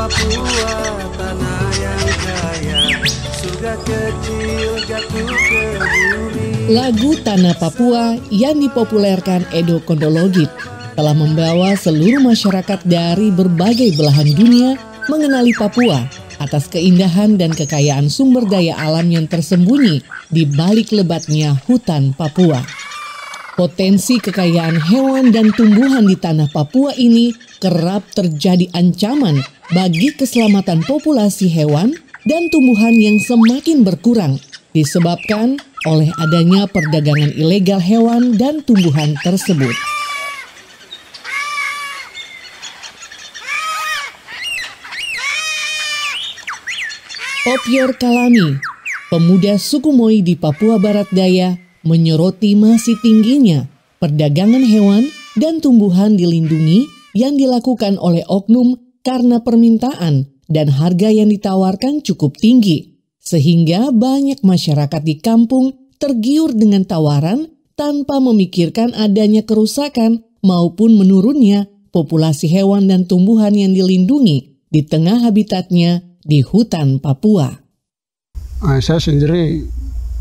Papua, tanah yang kaya, surga kecil jatuh ke bumi. Lagu Tanah Papua yang dipopulerkan Edo Kondologit telah membawa seluruh masyarakat dari berbagai belahan dunia mengenali Papua atas keindahan dan kekayaan sumber daya alam yang tersembunyi di balik lebatnya hutan Papua. Potensi kekayaan hewan dan tumbuhan di tanah Papua ini kerap terjadi ancaman bagi keselamatan populasi hewan dan tumbuhan yang semakin berkurang disebabkan oleh adanya perdagangan ilegal hewan dan tumbuhan tersebut. Opyor Kalami, pemuda suku Moi di Papua Barat Daya, menyoroti masih tingginya perdagangan hewan dan tumbuhan dilindungi yang dilakukan oleh oknum karena permintaan dan harga yang ditawarkan cukup tinggi, sehingga banyak masyarakat di kampung tergiur dengan tawaran tanpa memikirkan adanya kerusakan maupun menurunnya populasi hewan dan tumbuhan yang dilindungi di tengah habitatnya di hutan Papua. Saya sendiri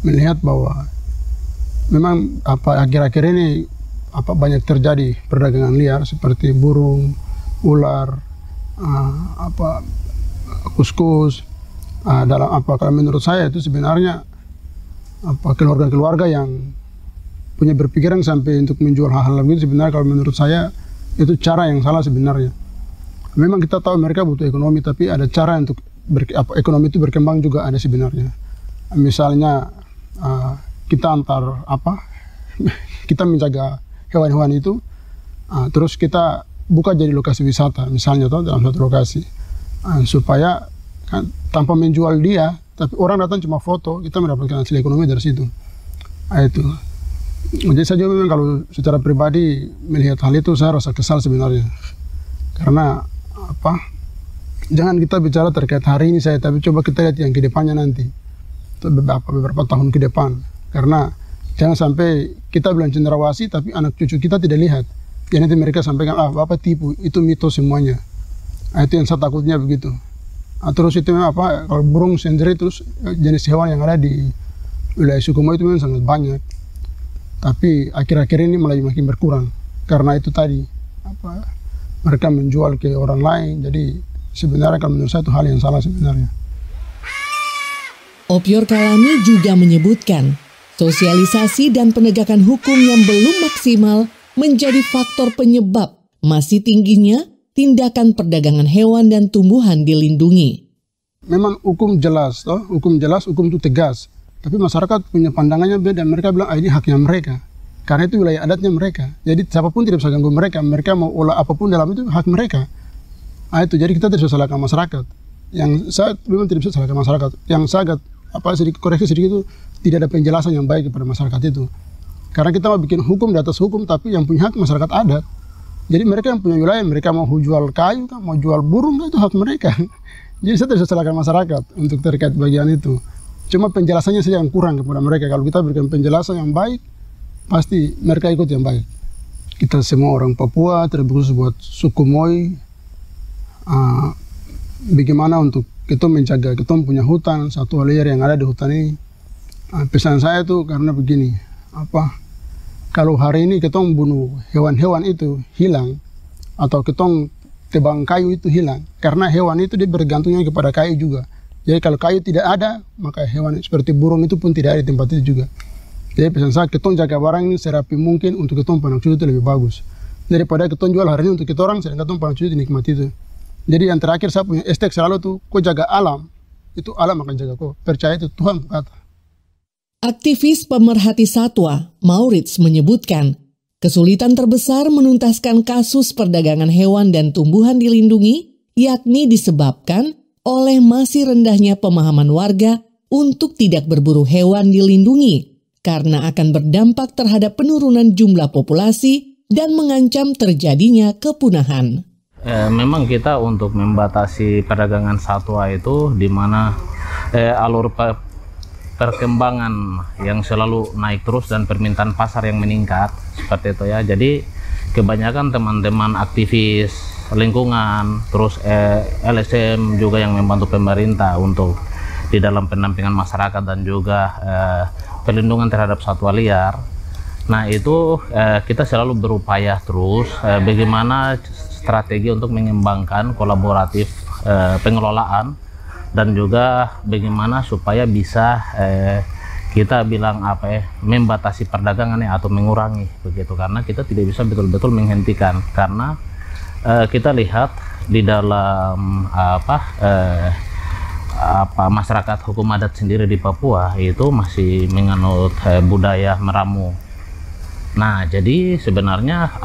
melihat bahwa memang akhir-akhir ini banyak terjadi perdagangan liar seperti burung, ular, kuskus. Kalau menurut saya itu sebenarnya keluarga-keluarga yang punya berpikiran sampai untuk menjual hal-hal begitu, sebenarnya kalau menurut saya itu cara yang salah sebenarnya. Memang kita tahu mereka butuh ekonomi, tapi ada cara untuk ekonomi itu berkembang juga ada sebenarnya. Misalnya kita kita menjaga hewan-hewan itu, terus kita buka jadi lokasi wisata, misalnya dalam satu lokasi, supaya kan, tanpa menjual dia, tapi orang datang cuma foto, kita mendapatkan hasil ekonomi dari situ. Itu. Jadi saya juga memang kalau secara pribadi melihat hal itu saya rasa kesal sebenarnya, karena jangan kita bicara terkait hari ini saya, tapi coba kita lihat yang ke depannya nanti, beberapa tahun ke depan. Karena jangan sampai kita bilang cenderawasih, tapi anak cucu kita tidak lihat. Ya nanti mereka sampaikan, Bapak tipu, itu mitos semuanya. Itu yang saya takutnya begitu. Terus itu memang kalau burung sendiri, terus jenis hewan yang ada di wilayah suku Moi itu memang sangat banyak. Tapi akhir-akhir ini mulai makin berkurang. Karena itu tadi, mereka menjual ke orang lain, jadi sebenarnya kalau menurut saya itu hal yang salah sebenarnya. Opyor Kalami juga menyebutkan sosialisasi dan penegakan hukum yang belum maksimal menjadi faktor penyebab masih tingginya tindakan perdagangan hewan dan tumbuhan dilindungi. Memang hukum jelas, hukum itu tegas. Tapi masyarakat punya pandangannya beda. Mereka bilang ini haknya mereka, karena itu wilayah adatnya mereka. Jadi siapapun tidak bisa ganggu mereka. Mereka mau olah apapun dalam itu hak mereka. Itu jadi kita tidak bisa salahkan masyarakat. Yang saya memang tidak bisa salahkan masyarakat. Yang saya agak sedikit koreksi sedikit itu tidak ada penjelasan yang baik kepada masyarakat itu. Karena kita mau bikin hukum di atas hukum, tapi yang punya hak masyarakat adat. Jadi mereka yang punya wilayah, mereka mau jual kayu, mau jual burung, itu hak mereka. Jadi saya tidak bisa salahkan masyarakat untuk terkait bagian itu. Cuma penjelasannya saja yang kurang kepada mereka. Kalau kita berikan penjelasan yang baik, pasti mereka ikut yang baik. Kita semua orang Papua, terkhusus buat suku Moi, bagaimana untuk kita menjaga, kita punya hutan, satwa liar yang ada di hutan ini. Pesan saya itu karena begini, kalau hari ini kita bunuh hewan-hewan itu hilang, atau kita tebang kayu itu hilang, karena hewan itu dia bergantungnya kepada kayu juga. Jadi kalau kayu tidak ada, maka hewan seperti burung itu pun tidak ada di tempat itu juga. Jadi pesan saya, kita jaga barang ini serapi mungkin untuk kita panak cucu itu lebih bagus. Daripada kita jual hari ini untuk kita orang, sedangkan kita panak cucu dinikmati itu. Jadi yang terakhir saya punya estek selalu tuh, kau jaga alam, itu alam akan jaga kau. Percaya itu Tuhan kata. Aktivis pemerhati satwa, Maurits menyebutkan, kesulitan terbesar menuntaskan kasus perdagangan hewan dan tumbuhan dilindungi, yakni disebabkan oleh masih rendahnya pemahaman warga untuk tidak berburu hewan dilindungi, karena akan berdampak terhadap penurunan jumlah populasi dan mengancam terjadinya kepunahan. Memang kita untuk membatasi perdagangan satwa itu di mana alur perkembangan yang selalu naik terus dan permintaan pasar yang meningkat seperti itu ya. Jadi kebanyakan teman-teman aktivis lingkungan, terus LSM juga yang membantu pemerintah untuk di dalam pendampingan masyarakat dan juga perlindungan terhadap satwa liar. Nah itu kita selalu berupaya terus bagaimana strategi untuk mengembangkan kolaboratif pengelolaan dan juga bagaimana supaya bisa kita bilang membatasi perdagangan atau mengurangi begitu, karena kita tidak bisa betul-betul menghentikan, karena kita lihat di dalam masyarakat hukum adat sendiri di Papua itu masih menganut budaya meramu. Nah jadi sebenarnya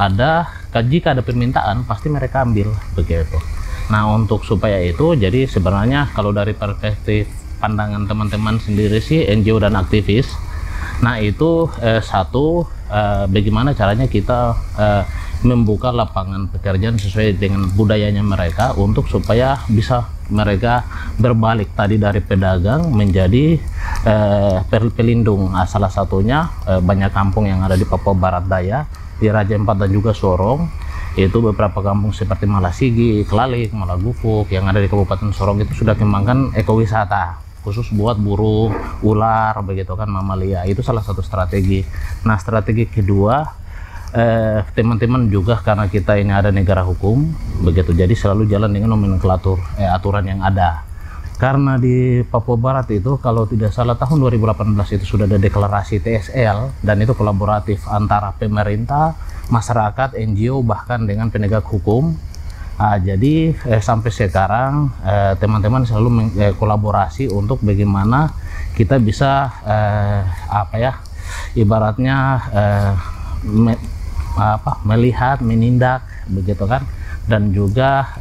jika ada permintaan pasti mereka ambil begitu. Nah untuk supaya itu, jadi sebenarnya kalau dari perspektif pandangan teman-teman sendiri sih, NGO dan aktivis, nah itu bagaimana caranya kita membuka lapangan pekerjaan sesuai dengan budayanya mereka untuk supaya bisa mereka berbalik tadi dari pedagang menjadi pelindung. Salah satunya banyak kampung yang ada di Papua Barat Daya, di Raja Ampat dan juga Sorong. Itu beberapa kampung seperti Malasigi, Kelalik, Malagufuk yang ada di Kabupaten Sorong itu sudah kembangkan ekowisata khusus buat burung, ular, begitu kan, mamalia. Itu salah satu strategi. Nah strategi kedua, teman-teman juga karena kita ini ada negara hukum begitu, jadi selalu jalan dengan nomenklatur aturan yang ada. Karena di Papua Barat itu kalau tidak salah tahun 2018 itu sudah ada deklarasi TSL, dan itu kolaboratif antara pemerintah, masyarakat, NGO, bahkan dengan penegak hukum. Jadi sampai sekarang teman-teman selalu kolaborasi untuk bagaimana kita bisa ibaratnya melihat, menindak begitu kan, dan juga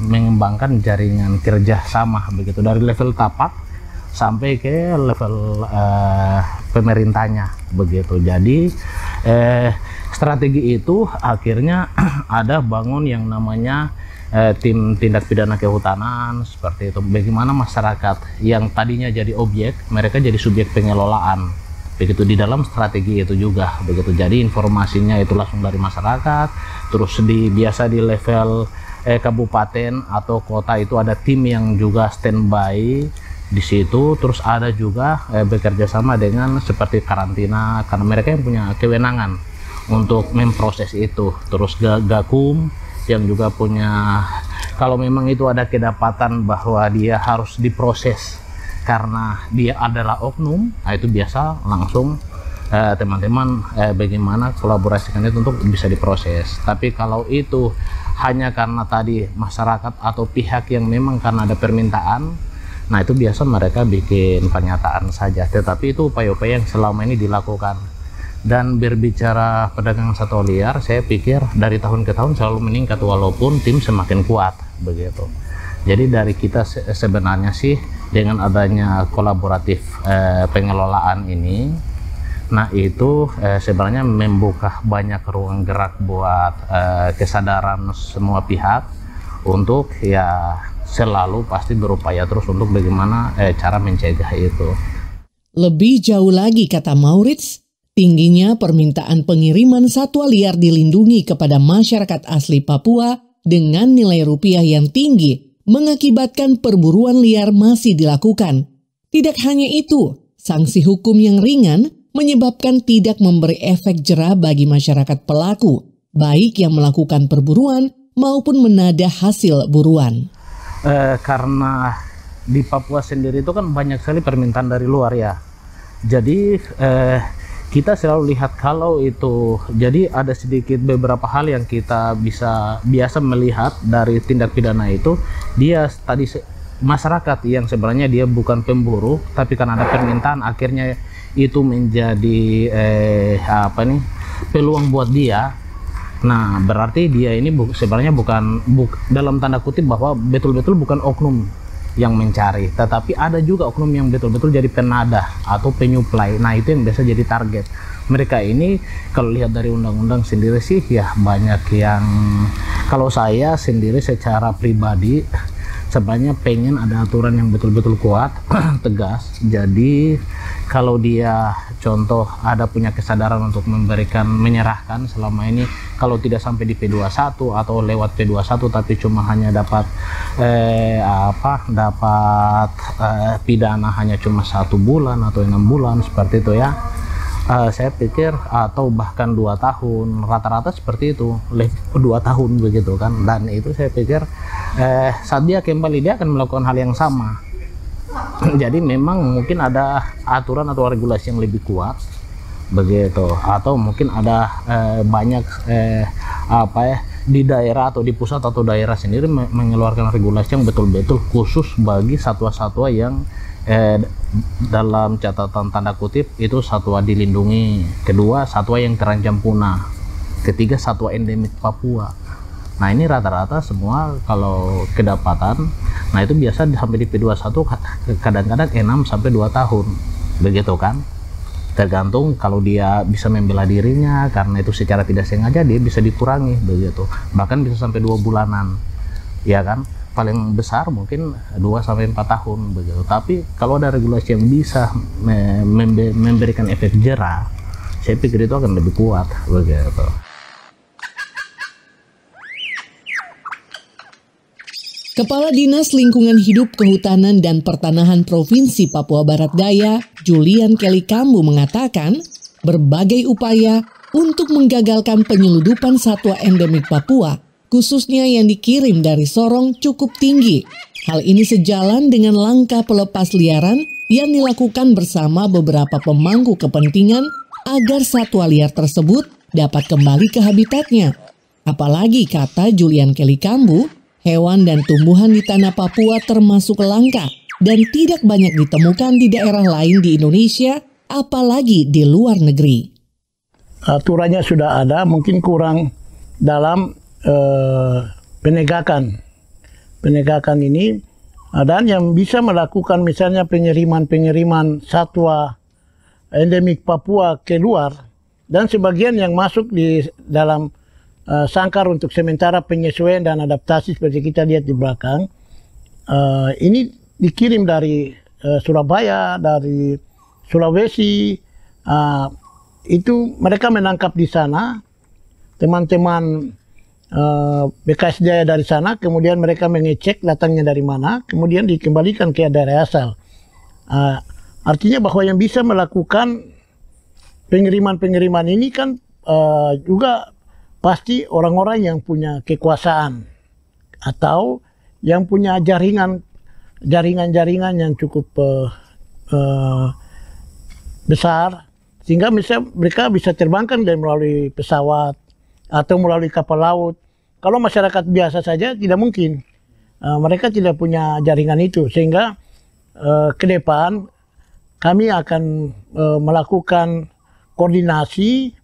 mengembangkan jaringan kerjasama begitu dari level tapak sampai ke level pemerintahnya begitu. Jadi strategi itu akhirnya ada bangun yang namanya tim tindak pidana kehutanan seperti itu. Bagaimana masyarakat yang tadinya jadi objek, mereka jadi subjek pengelolaan begitu di dalam strategi itu juga begitu. Jadi informasinya itu langsung dari masyarakat, terus biasa di level kabupaten atau kota itu ada tim yang juga standby di situ, terus ada juga bekerja sama dengan seperti karantina, karena mereka yang punya kewenangan untuk memproses itu. Terus Gakum yang juga punya, kalau memang itu ada kedapatan bahwa dia harus diproses karena dia adalah oknum, nah itu biasa langsung teman-teman bagaimana kolaborasikan itu untuk bisa diproses. Tapi kalau itu hanya karena tadi masyarakat atau pihak yang memang karena ada permintaan, nah itu biasa mereka bikin pernyataan saja. Tetapi itu upaya-upaya yang selama ini dilakukan. Dan berbicara perdagangan satwa liar, saya pikir dari tahun ke tahun selalu meningkat walaupun tim semakin kuat begitu. Jadi dari kita sebenarnya sih dengan adanya kolaboratif pengelolaan ini, nah itu sebenarnya membuka banyak ruang gerak buat kesadaran semua pihak untuk ya selalu pasti berupaya terus untuk bagaimana cara mencegah itu. Lebih jauh lagi, kata Maurits, tingginya permintaan pengiriman satwa liar dilindungi kepada masyarakat asli Papua dengan nilai rupiah yang tinggi mengakibatkan perburuan liar masih dilakukan. Tidak hanya itu, sanksi hukum yang ringan menyebabkan tidak memberi efek jera bagi masyarakat pelaku, baik yang melakukan perburuan maupun menadah hasil buruan. Karena di Papua sendiri itu kan banyak sekali permintaan dari luar ya. Jadi kita selalu lihat kalau itu, jadi ada sedikit beberapa hal yang kita biasa melihat dari tindak pidana itu. Dia tadi masyarakat yang sebenarnya dia bukan pemburu, tapi karena ada permintaan akhirnya itu menjadi peluang buat dia. Nah berarti dia ini sebenarnya bukan dalam tanda kutip bahwa betul-betul bukan oknum yang mencari, tetapi ada juga oknum yang betul-betul jadi penadah atau penyuplai. Nah itu yang biasa jadi target mereka ini. Kalau lihat dari undang-undang sendiri sih ya banyak yang, kalau saya sendiri secara pribadi sebenarnya pengen ada aturan yang betul-betul kuat tegas. Jadi kalau dia contoh ada punya kesadaran untuk menyerahkan selama ini, kalau tidak sampai di P21 atau lewat P21 tapi cuma hanya dapat pidana hanya cuma 1 bulan atau 6 bulan seperti itu ya. Saya pikir atau bahkan 2 tahun, rata-rata seperti itu, 2 tahun begitu kan. Dan itu saya pikir saat dia kembali dia akan melakukan hal yang sama. Jadi memang mungkin ada aturan atau regulasi yang lebih kuat begitu, atau mungkin ada banyak di daerah atau di pusat atau daerah sendiri mengeluarkan regulasi yang betul-betul khusus bagi satwa-satwa yang dalam catatan tanda kutip itu satwa dilindungi, kedua satwa yang terancam punah, ketiga satwa endemik Papua. Nah ini rata-rata semua kalau kedapatan, nah itu biasa sampai di P21 kadang-kadang 6 sampai 2 tahun begitu kan, tergantung kalau dia bisa membela dirinya karena itu secara tidak sengaja dia bisa dikurangi begitu, bahkan bisa sampai 2 bulanan ya kan, paling besar mungkin 2 sampai 4 tahun begitu. Tapi kalau ada regulasi yang bisa memberikan efek jera, saya pikir itu akan lebih kuat begitu. Kepala Dinas Lingkungan Hidup, Kehutanan, dan Pertanahan Provinsi Papua Barat Daya, Julian Kelly Kambu mengatakan, berbagai upaya untuk menggagalkan penyeludupan satwa endemik Papua, khususnya yang dikirim dari Sorong, cukup tinggi. Hal ini sejalan dengan langkah pelepas liaran yang dilakukan bersama beberapa pemangku kepentingan agar satwa liar tersebut dapat kembali ke habitatnya. Apalagi, kata Julian Kelly Kambu, hewan dan tumbuhan di tanah Papua termasuk langka dan tidak banyak ditemukan di daerah lain di Indonesia, apalagi di luar negeri. Aturannya sudah ada, mungkin kurang dalam penegakan ini, dan yang bisa melakukan misalnya pengiriman satwa endemik Papua keluar, dan sebagian yang masuk di dalam sangkar untuk sementara penyesuaian dan adaptasi seperti kita lihat di belakang, ini dikirim dari Surabaya, dari Sulawesi. Itu mereka menangkap di sana, teman-teman BKS Jaya dari sana, kemudian mereka mengecek datangnya dari mana, kemudian dikembalikan ke daerah asal. Artinya bahwa yang bisa melakukan pengiriman ini kan juga pasti orang-orang yang punya kekuasaan atau yang punya jaringan-jaringan yang cukup besar, sehingga misalnya mereka bisa terbangkan dari melalui pesawat atau melalui kapal laut. Kalau masyarakat biasa saja tidak mungkin, mereka tidak punya jaringan itu, sehingga ke depan kami akan melakukan koordinasi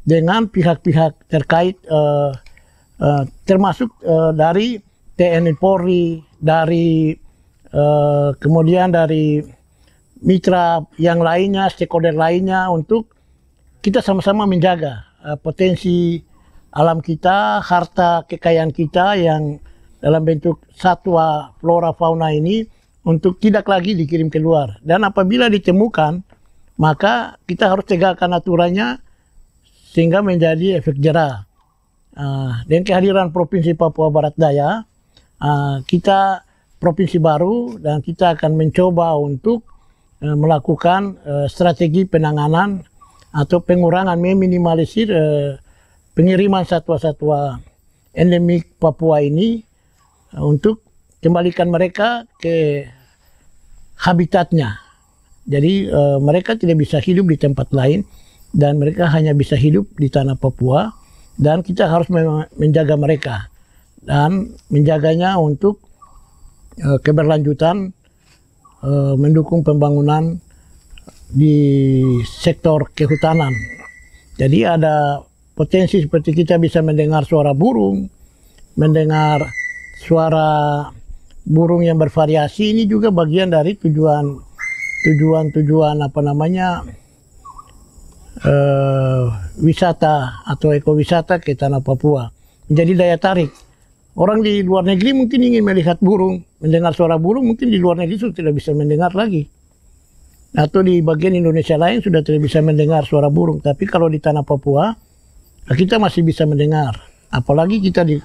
dengan pihak-pihak terkait, termasuk dari TNI Polri, dari kemudian dari mitra yang lainnya, stakeholder lainnya, untuk kita sama-sama menjaga potensi alam kita, harta kekayaan kita yang dalam bentuk satwa flora fauna ini untuk tidak lagi dikirim keluar. Dan apabila ditemukan, maka kita harus tegakkan aturannya sehingga menjadi efek jera. Dengan kehadiran Provinsi Papua Barat Daya, kita provinsi baru dan kita akan mencoba untuk melakukan strategi penanganan atau pengurangan, meminimalisir pengiriman satwa-satwa endemik Papua ini untuk kembalikan mereka ke habitatnya. Jadi mereka tidak bisa hidup di tempat lain, dan mereka hanya bisa hidup di tanah Papua, dan kita harus menjaga mereka dan menjaganya untuk keberlanjutan, mendukung pembangunan di sektor kehutanan. Jadi ada potensi seperti kita bisa mendengar suara burung, mendengar suara burung yang bervariasi. Ini juga bagian dari tujuan wisata atau ekowisata ke tanah Papua, menjadi daya tarik. Orang di luar negeri mungkin ingin melihat burung, mendengar suara burung, mungkin di luar negeri sudah tidak bisa mendengar lagi. atau di bagian Indonesia lain sudah tidak bisa mendengar suara burung. Tapi kalau di tanah Papua, kita masih bisa mendengar. Apalagi kita di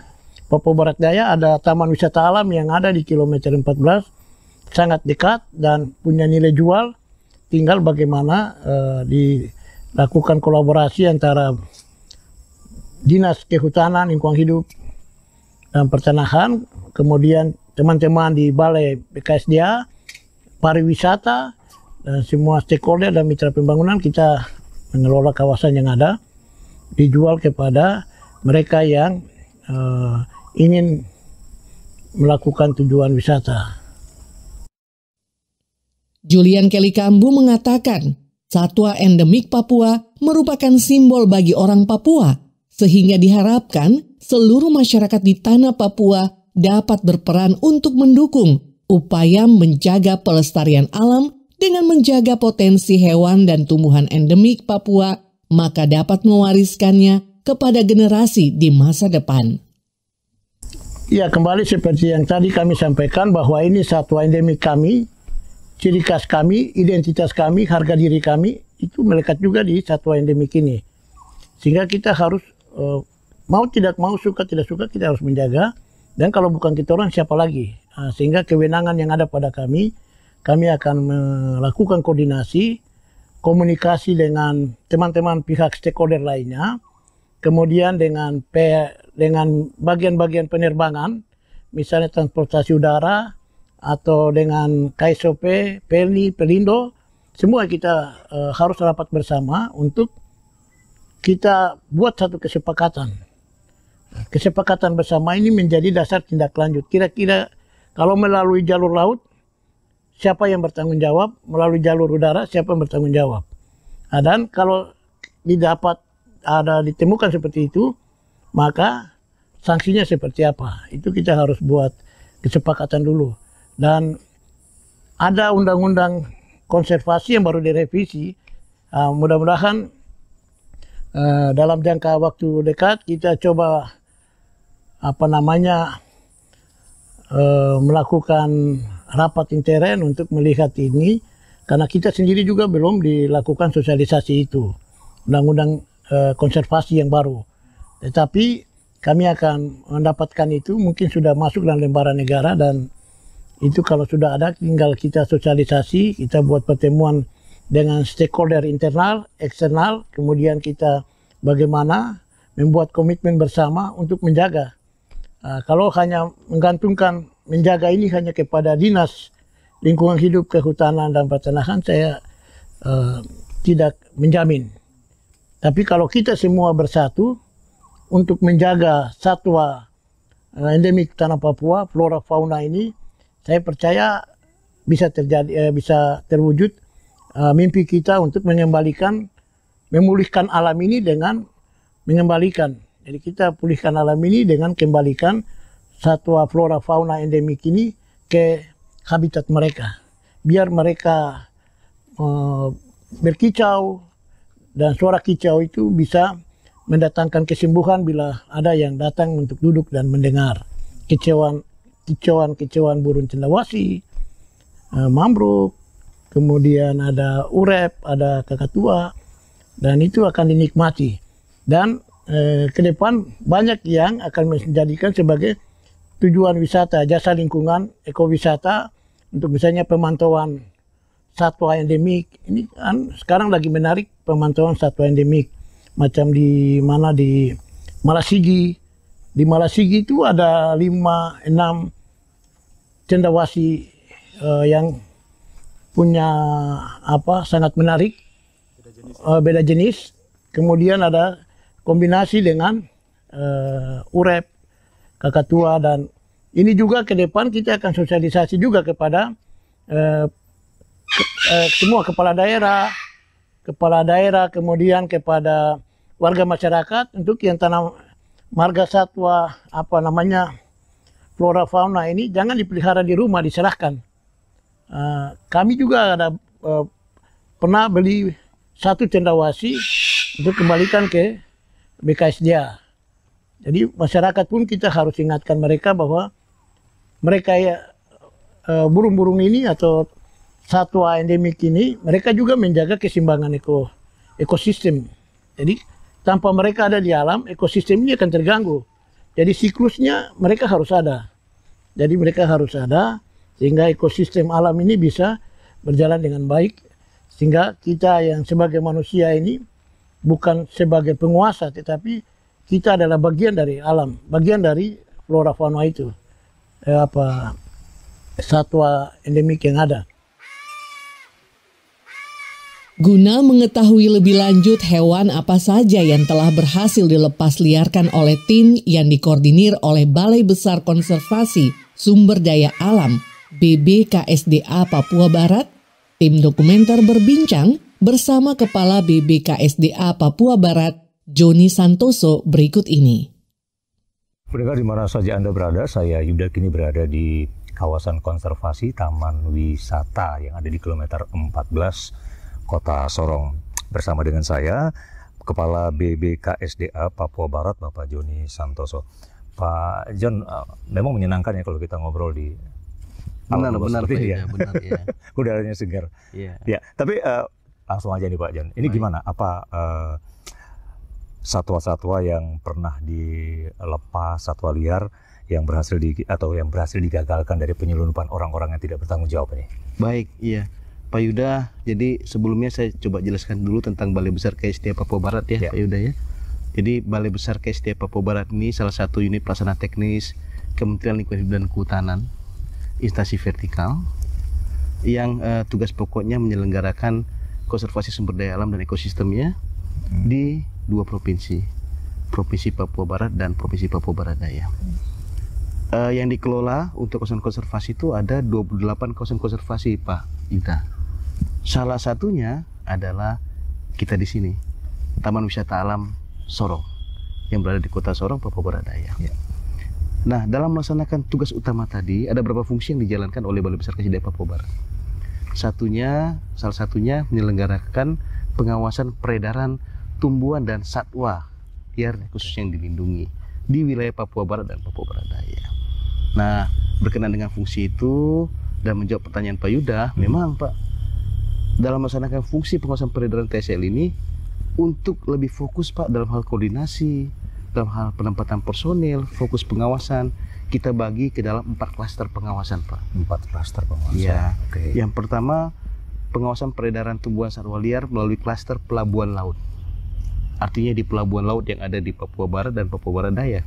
Papua Barat Daya ada Taman Wisata Alam yang ada di kilometer 14, sangat dekat dan punya nilai jual. Tinggal bagaimana dilakukan kolaborasi antara Dinas Kehutanan, Lingkungan Hidup, dan Pertanahan, kemudian teman-teman di Balai BKSDA, pariwisata, dan semua stakeholder dan mitra pembangunan. Kita mengelola kawasan yang ada, dijual kepada mereka yang ingin melakukan tujuan wisata. Julian Kelly Kambu mengatakan, satwa endemik Papua merupakan simbol bagi orang Papua, sehingga diharapkan seluruh masyarakat di tanah Papua dapat berperan untuk mendukung upaya menjaga pelestarian alam dengan menjaga potensi hewan dan tumbuhan endemik Papua, maka dapat mewariskannya kepada generasi di masa depan. Ya, kembali seperti yang tadi kami sampaikan bahwa ini satwa endemik kami, ciri khas kami, identitas kami, harga diri kami, itu melekat juga di satwa endemik ini. Sehingga kita harus, mau tidak mau, suka tidak suka, kita harus menjaga. Dan kalau bukan kita orang, siapa lagi? Sehingga kewenangan yang ada pada kami akan melakukan koordinasi, komunikasi dengan teman-teman pihak stakeholder lainnya, kemudian dengan bagian-bagian penerbangan, misalnya transportasi udara, atau dengan KSOP, Pelni, Pelindo, semua kita harus rapat bersama untuk kita buat satu kesepakatan. Kesepakatan bersama ini menjadi dasar tindak lanjut. Kira-kira kalau melalui jalur laut, siapa yang bertanggung jawab? Melalui jalur udara, siapa yang bertanggung jawab? Dan kalau ditemukan seperti itu, maka sanksinya seperti apa? Itu kita harus buat kesepakatan dulu. Dan ada undang-undang konservasi yang baru direvisi. Mudah-mudahan dalam jangka waktu dekat kita coba melakukan rapat intern untuk melihat ini, karena kita sendiri juga belum dilakukan sosialisasi itu, undang-undang konservasi yang baru. Tetapi kami akan mendapatkan itu, mungkin sudah masuk dalam lembaran negara, dan itu kalau sudah ada tinggal kita sosialisasi, kita buat pertemuan dengan stakeholder internal, eksternal, kemudian kita bagaimana membuat komitmen bersama untuk menjaga. Kalau hanya menggantungkan menjaga ini hanya kepada Dinas Lingkungan Hidup, Kehutanan, dan Pertanahan, saya tidak menjamin. Tapi kalau kita semua bersatu untuk menjaga satwa endemik tanah Papua, flora fauna ini, saya percaya bisa terwujud mimpi kita untuk memulihkan alam ini dengan mengembalikan. Jadi kita pulihkan alam ini dengan kembalikan satwa flora fauna endemik ini ke habitat mereka. Biar mereka berkicau, dan suara kicau itu bisa mendatangkan kesembuhan bila ada yang datang untuk duduk dan mendengar. Kicauan burung cendawasih, mambruk, kemudian ada urep, ada kakatua, dan itu akan dinikmati. Dan ke depan banyak yang akan menjadikan sebagai tujuan wisata, jasa lingkungan, ekowisata, untuk misalnya pemantauan satwa endemik. Ini kan sekarang lagi menarik pemantauan satwa endemik, macam di Malasigi. Di Malasigi itu ada 5-6 cendawasih yang punya sangat menarik, beda jenis. Kemudian ada kombinasi dengan urep, kakatua, dan ini juga ke depan kita akan sosialisasi juga kepada semua kepala daerah, kemudian kepada warga masyarakat untuk yang tanam marga satwa flora fauna ini jangan dipelihara di rumah, diserahkan. Kami juga ada pernah beli 1 cendawasih untuk kembalikan ke BKSDA. Jadi masyarakat pun kita harus ingatkan mereka bahwa mereka burung-burung ini atau satwa endemik ini mereka juga menjaga keseimbangan ekosistem. Jadi tanpa mereka ada di alam, ekosistem ini akan terganggu. Jadi siklusnya mereka harus ada. Jadi mereka harus ada sehingga ekosistem alam ini bisa berjalan dengan baik. Sehingga kita yang sebagai manusia ini bukan sebagai penguasa, tetapi kita adalah bagian dari alam, bagian dari flora fauna itu. Satwa endemik yang ada. Guna mengetahui lebih lanjut hewan apa saja yang telah berhasil dilepas liarkan oleh tim yang dikoordinir oleh Balai Besar Konservasi Sumber Daya Alam BBKSDA Papua Barat, tim dokumenter berbincang bersama Kepala BBKSDA Papua Barat, Joni Santoso berikut ini. Pendengar di mana saja Anda berada, saya Yuda kini berada di kawasan konservasi Taman Wisata yang ada di kilometer 14 Kota Sorong. Bersama dengan saya, Kepala BBKSDA Papua Barat, Bapak Joni Santoso. Pak John, memang menyenangkan ya kalau kita ngobrol di benar ya. Benar ya. Udaranya segar. Iya. Ya, tapi langsung aja nih Pak John. Ini gimana? Apa satwa-satwa yang pernah dilepas, satwa liar yang berhasil digagalkan dari penyelundupan orang-orang yang tidak bertanggung jawab ini? Baik, iya. Pak Yuda, jadi sebelumnya saya coba jelaskan dulu tentang Balai Besar KSDA Papua Barat ya, Pak Yuda ya. Jadi Balai Besar KSDA Papua Barat ini salah satu unit pelaksana teknis Kementerian Lingkungan Hidup dan Kehutanan, instansi vertikal yang tugas pokoknya menyelenggarakan konservasi sumber daya alam dan ekosistemnya di 2 provinsi, Provinsi Papua Barat dan Provinsi Papua Barat Daya. Yang dikelola untuk kawasan konservasi itu ada 28 kawasan konservasi, Pak Yuda. Salah satunya adalah kita di sini, Taman Wisata Alam Sorong, yang berada di Kota Sorong, Papua Barat Daya. Ya. Nah, dalam melaksanakan tugas utama tadi, ada beberapa fungsi yang dijalankan oleh Balai Besar KSDA Papua Barat. Salah satunya menyelenggarakan pengawasan peredaran tumbuhan dan satwa liar khususnya yang dilindungi di wilayah Papua Barat dan Papua Barat Daya. Nah, berkenaan dengan fungsi itu dan menjawab pertanyaan Pak Yuda, memang Pak, dalam melaksanakan fungsi pengawasan peredaran TSL ini untuk lebih fokus Pak dalam hal koordinasi, dalam hal penempatan personil, fokus pengawasan, kita bagi ke dalam 4 klaster pengawasan Pak. 4 klaster pengawasan. Ya. Okay. Yang pertama, pengawasan peredaran tumbuhan satwa liar melalui klaster pelabuhan laut. Artinya di pelabuhan laut yang ada di Papua Barat dan Papua Barat Daya.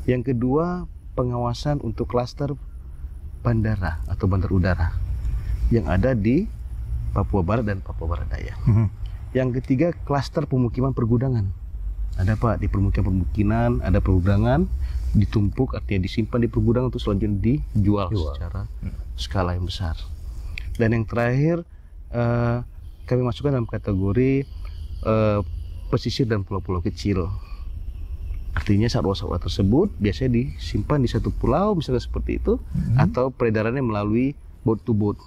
Yang kedua, pengawasan untuk klaster bandara atau bandar udara yang ada di Papua Barat dan Papua Barat Daya. Yang ketiga, klaster pemukiman pergudangan. Ada Pak, di pemukiman ada pergudangan ditumpuk, artinya disimpan di pergudangan untuk selanjutnya dijual secara skala yang besar. Dan yang terakhir, kami masukkan dalam kategori pesisir dan pulau-pulau kecil. Artinya satwa-satwa tersebut biasanya disimpan di satu pulau, misalnya seperti itu, atau peredarannya melalui boat to boat.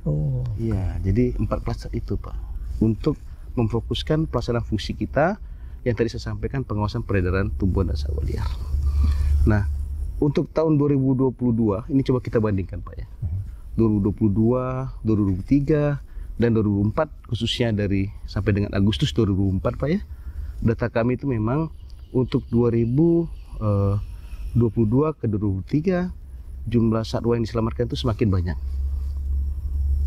Oh. Iya, jadi 4 klaster itu Pak, untuk memfokuskan pelaksanaan fungsi kita yang tadi saya sampaikan, pengawasan peredaran tumbuhan dan satwa liar. Nah, untuk tahun 2022 ini coba kita bandingkan Pak ya. 2022, 2023 dan 2024, khususnya dari sampai dengan Agustus 2024 Pak ya. Data kami itu memang untuk 2022 ke 2023 jumlah satwa yang diselamatkan itu semakin banyak.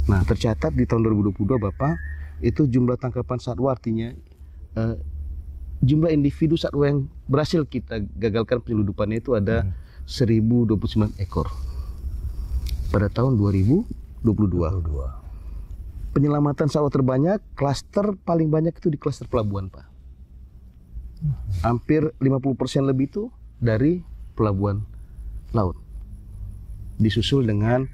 Nah, tercatat di tahun 2022 Bapak, itu jumlah tangkapan satwa, artinya jumlah individu satwa yang berhasil kita gagalkan penyelundupannya itu ada 1029 ekor pada tahun 2022. Penyelamatan satwa terbanyak, klaster paling banyak itu di klaster pelabuhan Pak. Hampir 50% lebih itu dari pelabuhan laut. Disusul dengan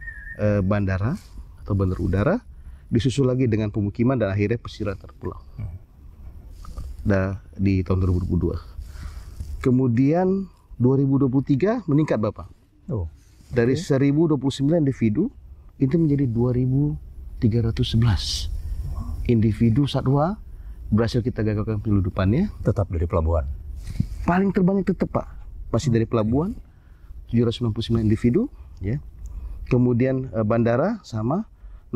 bandara atau bandar udara, disusul lagi dengan pemukiman dan akhirnya pesisir antar pulau. Di tahun 2022. Kemudian 2023 meningkat Bapak. Dari 1029 individu itu menjadi 2311 individu satwa berhasil kita gagalkan penyelundupannya. Tetap dari pelabuhan. Paling terbanyak tetap Pak, masih dari pelabuhan 799 individu ya. Kemudian bandara sama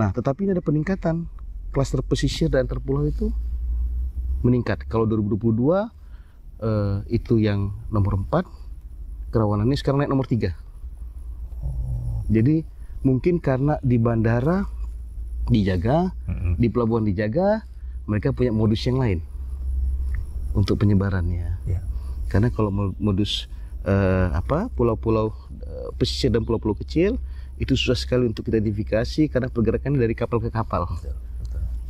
Nah, tetapi ini ada peningkatan. Klaster pesisir dan terpulau itu meningkat. Kalau 2022 itu yang nomor 4, kerawanannya sekarang naik nomor 3. Jadi mungkin karena di bandara dijaga, di pelabuhan dijaga, mereka punya modus yang lain untuk penyebarannya. Karena kalau modus pulau-pulau pesisir dan pulau-pulau kecil itu susah sekali untuk identifikasi karena pergerakannya dari kapal ke kapal.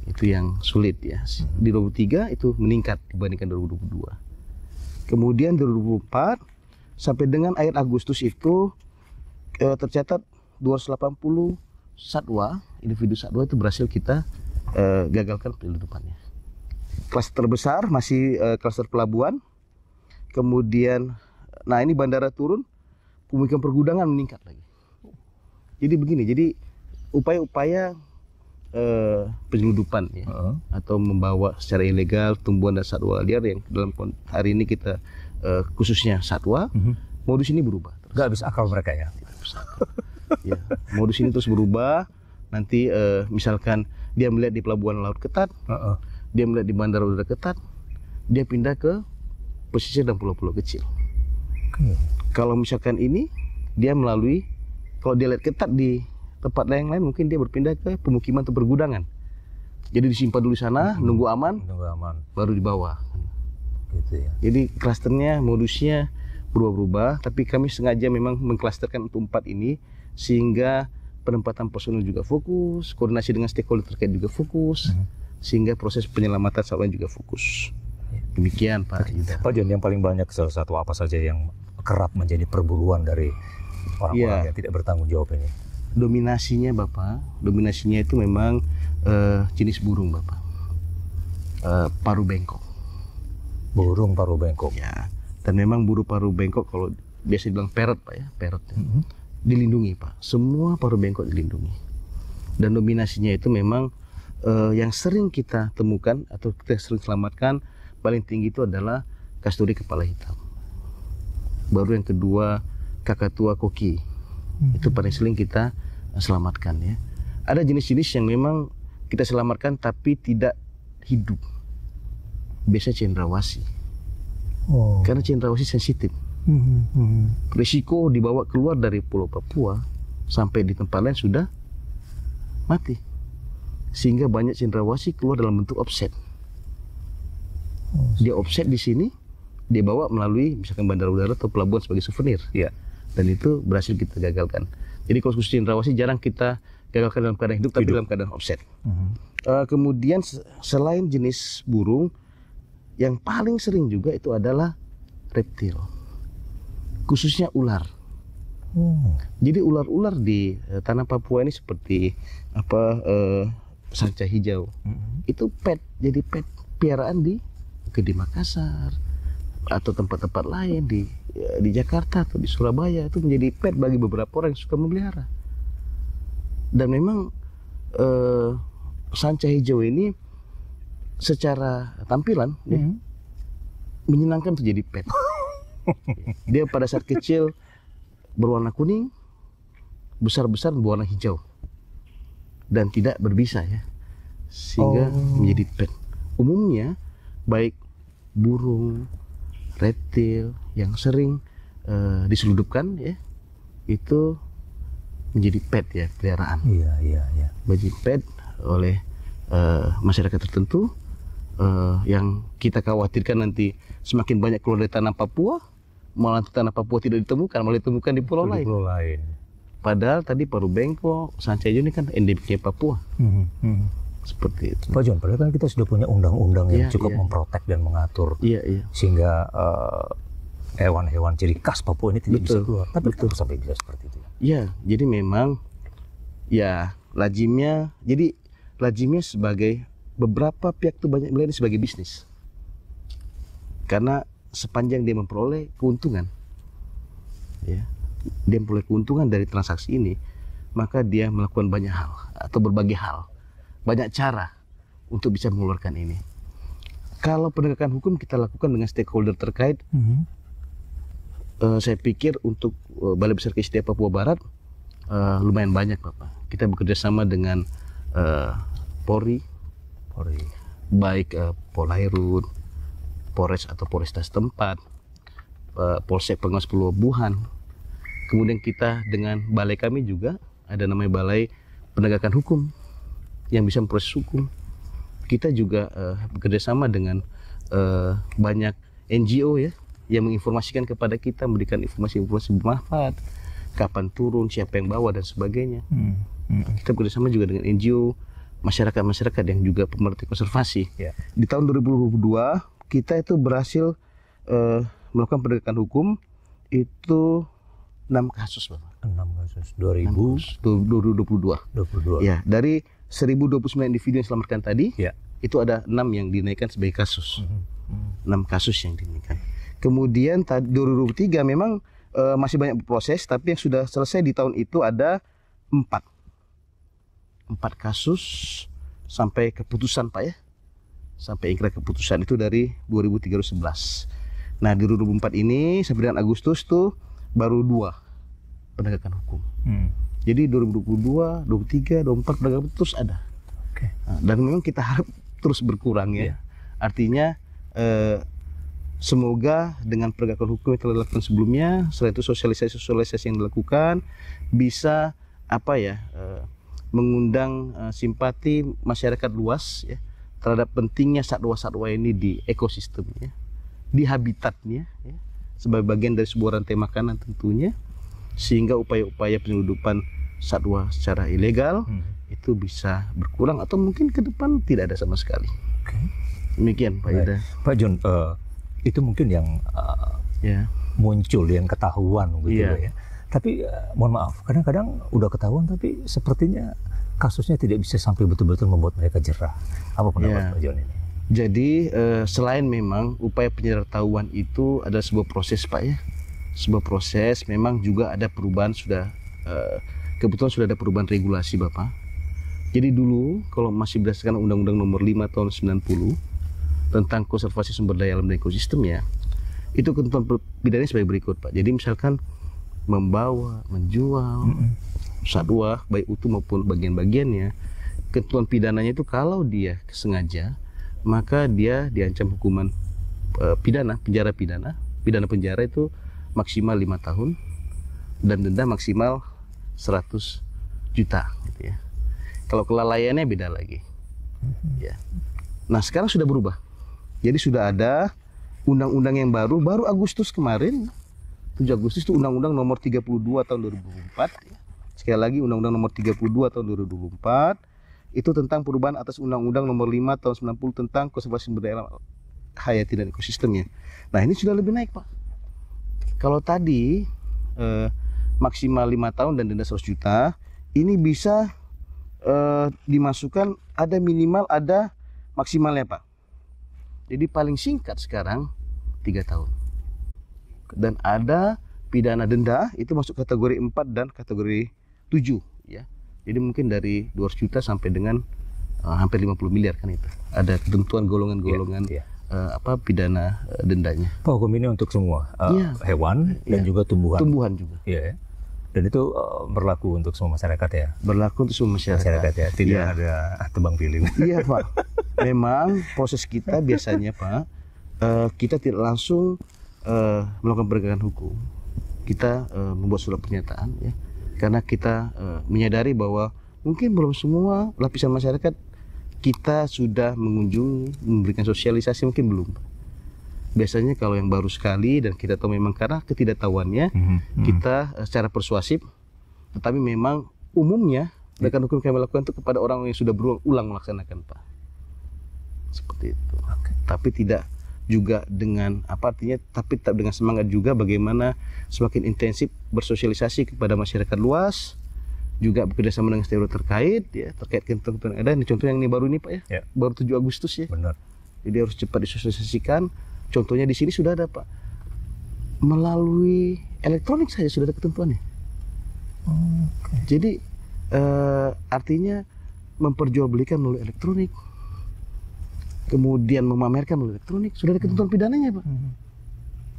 Itu yang sulit ya. Di 2023 itu meningkat dibandingkan 2022. Kemudian 2024 sampai dengan akhir Agustus itu tercatat 280 satwa, individu satwa itu berhasil kita gagalkan penyelundupannya. Klaster terbesar masih klaster pelabuhan. Kemudian, nah ini bandara turun, pemukiman pergudangan meningkat lagi. Jadi begini, jadi upaya-upaya penyelundupan ya, atau membawa secara ilegal tumbuhan dan satwa liar yang dalam hari ini kita khususnya satwa, modus ini berubah. Nggak habis akal mereka ya? Tidak habis akal. Ya, modus ini terus berubah. Nanti misalkan dia melihat di pelabuhan laut ketat, dia melihat di bandara udara ketat, dia pindah ke pesisir dan pulau-pulau kecil. Kalau misalkan ini dia melalui, kalau dia lihat ketat di tempat yang lain, mungkin dia berpindah ke pemukiman atau pergudangan. Jadi disimpan dulu di sana, nunggu aman, baru dibawa. Gitu ya. Jadi klasternya, modusnya berubah-ubah, tapi kami sengaja memang mengklasterkan untuk 4 ini sehingga penempatan personil juga fokus, koordinasi dengan stakeholder terkait juga fokus, sehingga proses penyelamatan satwa juga fokus. Demikian Pak Yuda. Pak John, yang paling banyak salah satu apa saja yang kerap menjadi perburuan dari orang-orang yang tidak bertanggung jawab ini? Dominasinya Bapak, dominasinya itu memang jenis burung Bapak, paru bengkok. Burung paru bengkok. Ya, dan memang burung paru bengkok kalau biasa dibilang parrot Pak ya, parrot ya. Dilindungi Pak, semua paru bengkok dilindungi. Dan dominasinya itu memang yang sering kita temukan atau kita sering selamatkan paling tinggi itu adalah kasturi kepala hitam. Baru yang kedua kakatua koki. Itu paling sering kita selamatkan ya. Ada jenis-jenis yang memang kita selamatkan tapi tidak hidup. Biasanya cendrawasih. Karena cendrawasih sensitif. Risiko dibawa keluar dari Pulau Papua sampai di tempat lain sudah mati. Sehingga banyak cendrawasih keluar dalam bentuk offset. Dia offset di sini, dia bawa melalui misalkan bandara udara atau pelabuhan sebagai souvenir. Dan itu berhasil kita gagalkan. Jadi kalau khusus cendrawasih jarang kita gagalkan dalam keadaan hidup, tapi dalam keadaan offset. Kemudian selain jenis burung, yang paling sering juga itu adalah reptil, khususnya ular. Jadi ular-ular di tanah Papua ini seperti sanca hijau, itu pet, jadi pet piaraan di Makassar atau tempat-tempat lain di Jakarta atau di Surabaya, itu menjadi pet bagi beberapa orang yang suka memelihara. Dan memang sanca hijau ini secara tampilan menyenangkan untuk jadi pet. Dia pada saat kecil berwarna kuning, besar-besar berwarna hijau dan tidak berbisa ya, sehingga menjadi pet. Umumnya baik burung, reptil yang sering diselundupkan ya, itu menjadi pet ya, peliharaan. Menjadi pet oleh masyarakat tertentu yang kita khawatirkan nanti semakin banyak keluar dari tanah Papua, malah tanah Papua tidak ditemukan, malah ditemukan di pulau lain. Padahal tadi paru bengkok, sanca hijau ini kan endemiknya Papua. Seperti itu. Pak John, padahal kan kita sudah punya undang-undang yang cukup memprotek dan mengatur, sehingga hewan-hewan ciri khas Papua ini tidak bisa keluar. Tapi kenapa sampai bisa seperti itu? Ya, jadi memang ya lazimnya sebagai beberapa pihak itu banyak melihat ini sebagai bisnis. Karena sepanjang dia memperoleh keuntungan, ya, dia memperoleh keuntungan dari transaksi ini, maka dia melakukan banyak hal atau berbagai hal, banyak cara untuk bisa mengeluarkan ini. Kalau penegakan hukum kita lakukan dengan stakeholder terkait, saya pikir untuk Balai Besar KSDA Papua Barat lumayan banyak Bapak. Kita bekerja sama dengan Polri, baik Polairut, Polres atau Polresta setempat, Polsek Pengawas Pelabuhan. Kemudian kita dengan balai kami juga ada namanya Balai Penegakan Hukum yang bisa memproses hukum. Kita juga bekerjasama dengan banyak NGO ya yang menginformasikan kepada kita, memberikan informasi-informasi bermanfaat, kapan turun, siapa yang bawa dan sebagainya. Kita bekerjasama juga dengan NGO, masyarakat yang juga pemerhati konservasi. Di tahun 2022 kita itu berhasil melakukan penegakan hukum itu 6 kasus, Bapak. 6 kasus 2022. Ya, dari 1029 individu yang diselamatkan tadi, Ya. itu ada 6 yang dinaikkan sebagai kasus. 6 kasus yang dinaikkan. Kemudian 2023 memang masih banyak proses, tapi yang sudah selesai di tahun itu ada 4 kasus sampai keputusan, Pak ya. Sampai ingkrah keputusan itu dari 2311. Nah, di 2024 ini sampai dengan Agustus tuh baru 2 penegakan hukum. Jadi 2022, 2023, 2024 penegakan hukum terus ada. Nah, dan memang kita harap terus berkurang ya. Artinya semoga dengan penegakan hukum yang telah dilakukan sebelumnya, selain itu sosialisasi yang dilakukan bisa mengundang simpati masyarakat luas ya terhadap pentingnya satwa-satwa ini di ekosistemnya, di habitatnya ya, sebagai bagian dari sebuah rantai makanan tentunya, sehingga upaya-upaya penyeludupan satwa secara ilegal itu bisa berkurang atau mungkin ke depan tidak ada sama sekali. Demikian Pak Yuda. Pak John, itu mungkin yang muncul, yang ketahuan gitu ya. Tapi mohon maaf, kadang-kadang udah ketahuan tapi sepertinya kasusnya tidak bisa sampai betul-betul membuat mereka jerah. Apa pendapat Pak John ini? Jadi selain memang upaya penyertahuan itu ada sebuah proses Pak ya, sebuah proses, memang juga ada perubahan kebetulan sudah ada perubahan regulasi Bapak. Jadi dulu kalau masih berdasarkan Undang-Undang Nomor 5 Tahun 90 tentang konservasi sumber daya alam dan ekosistem ya, itu ketentuan pidananya sebagai berikut Pak. Jadi misalkan membawa, menjual satwa baik utuh maupun bagian-bagiannya, ketentuan pidananya itu kalau dia sengaja maka dia diancam hukuman pidana penjara itu maksimal 5 tahun dan denda maksimal 100 juta gitu ya. Kalau kelalaiannya beda lagi. Ya. Nah, sekarang sudah berubah. Jadi sudah ada undang-undang yang baru Agustus kemarin, 7 Agustus itu Undang-Undang Nomor 32 Tahun 2024. Sekali lagi Undang-Undang Nomor 32 Tahun 2024 itu tentang perubahan atas Undang-Undang Nomor 5 Tahun 90 tentang konservasi sumber daya alam hayati dan ekosistemnya. Nah, ini sudah lebih naik Pak. Kalau tadi maksimal 5 tahun dan denda 100 juta, ini bisa dimasukkan ada minimal ada maksimalnya Pak. Jadi paling singkat sekarang 3 tahun. Dan ada pidana denda itu masuk kategori 4 dan kategori 7 ya. Jadi mungkin dari 200 juta sampai dengan hampir 50 miliar kan itu. Ada ketentuan golongan-golongan pidana dendanya. Pak, hukum ini untuk semua hewan dan juga tumbuhan. Tumbuhan juga. Iya. Dan itu berlaku untuk semua masyarakat ya. Berlaku untuk semua masyarakat ya. Tidak ada tebang pilih. Iya Pak. Memang proses kita biasanya Pak, kita tidak langsung melakukan penegakan hukum. Kita membuat surat pernyataan ya. Karena kita menyadari bahwa mungkin belum semua lapisan masyarakat kita sudah mengunjungi, memberikan sosialisasi, mungkin belum. Biasanya kalau yang baru sekali dan kita tahu memang karena ketidaktahuannya, kita secara persuasif, tetapi memang umumnya penegakan hukum yang kami lakukan itu kepada orang yang sudah berulang melaksanakan Pak. Seperti itu. Tapi tidak juga dengan tapi tetap dengan semangat juga bagaimana semakin intensif bersosialisasi kepada masyarakat luas, juga bekerjasama dengan stakeholder terkait ya, terkait ketentuan yang ada. Ini contoh yang ini baru ini Pak ya, baru 7 Agustus ya. Benar. Jadi harus cepat disosialisasikan. Contohnya di sini sudah ada Pak, melalui elektronik saja sudah ada ketentuannya. Jadi artinya memperjualbelikan melalui elektronik, kemudian memamerkan melalui elektronik, sudah ada ketentuan pidananya Pak.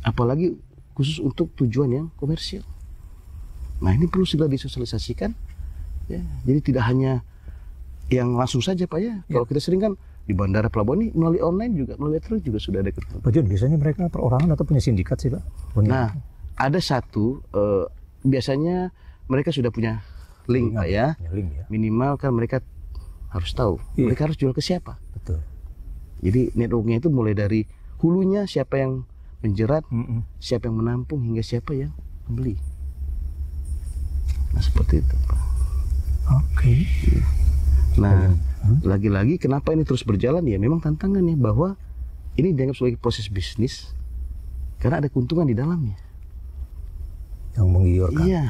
Apalagi khusus untuk tujuan yang komersial. Nah, ini perlu segera disosialisasikan ya. Jadi tidak hanya yang langsung saja Pak ya. Kalau kita sering kan di bandara pelabuhan ini melalui online juga, melalui elektronik juga sudah ada. Pak John, biasanya mereka perorangan atau punya sindikat sih Pak? Nah, ada satu biasanya mereka sudah punya link Pak ya. Link, ya. Minimal kan mereka harus tahu mereka harus jual ke siapa. Betul. Jadi networknya itu mulai dari hulunya siapa yang menjerat, siapa yang menampung hingga siapa yang membeli. Nah seperti itu Pak. Oke. Nah lagi-lagi kenapa ini terus berjalan ya memang tantangannya bahwa ini dianggap sebagai proses bisnis karena ada keuntungan di dalamnya. Yang menggiurkan. Iya.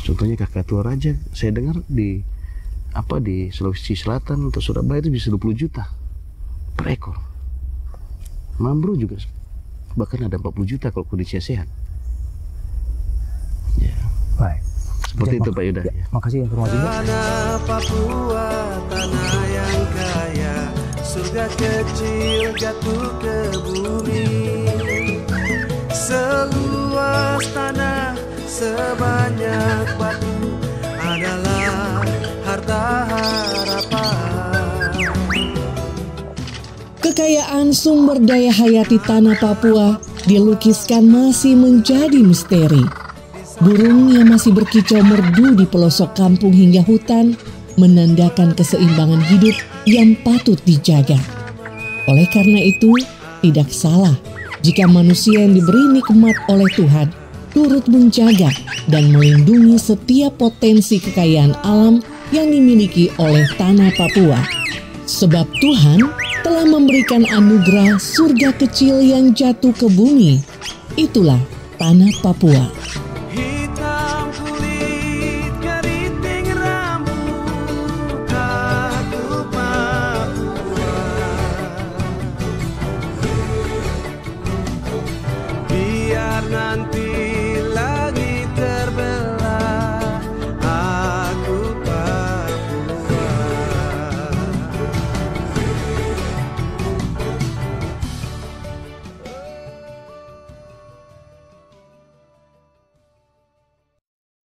Contohnya kakak tua raja, saya dengar di Sulawesi Selatan untuk Surabaya itu bisa 20 juta per ekor. Mambro juga bahkan ada 40 juta kalau kondisinya sehat. Ya. Baik. Seperti itu Pak Yuda. Ya, makasih informasinya. Tanah Papua, tanah yang kaya, surga kecil jatuh ke bumi. Seluas tanah, sebanyak batu adalah harta harapan. Kekayaan sumber daya hayati tanah Papua dilukiskan masih menjadi misteri. Burung yang masih berkicau merdu di pelosok kampung hingga hutan menandakan keseimbangan hidup yang patut dijaga. Oleh karena itu, tidak salah jika manusia yang diberi nikmat oleh Tuhan turut menjaga dan melindungi setiap potensi kekayaan alam yang dimiliki oleh tanah Papua. Sebab Tuhan telah memberikan anugerah surga kecil yang jatuh ke bumi. Itulah tanah Papua.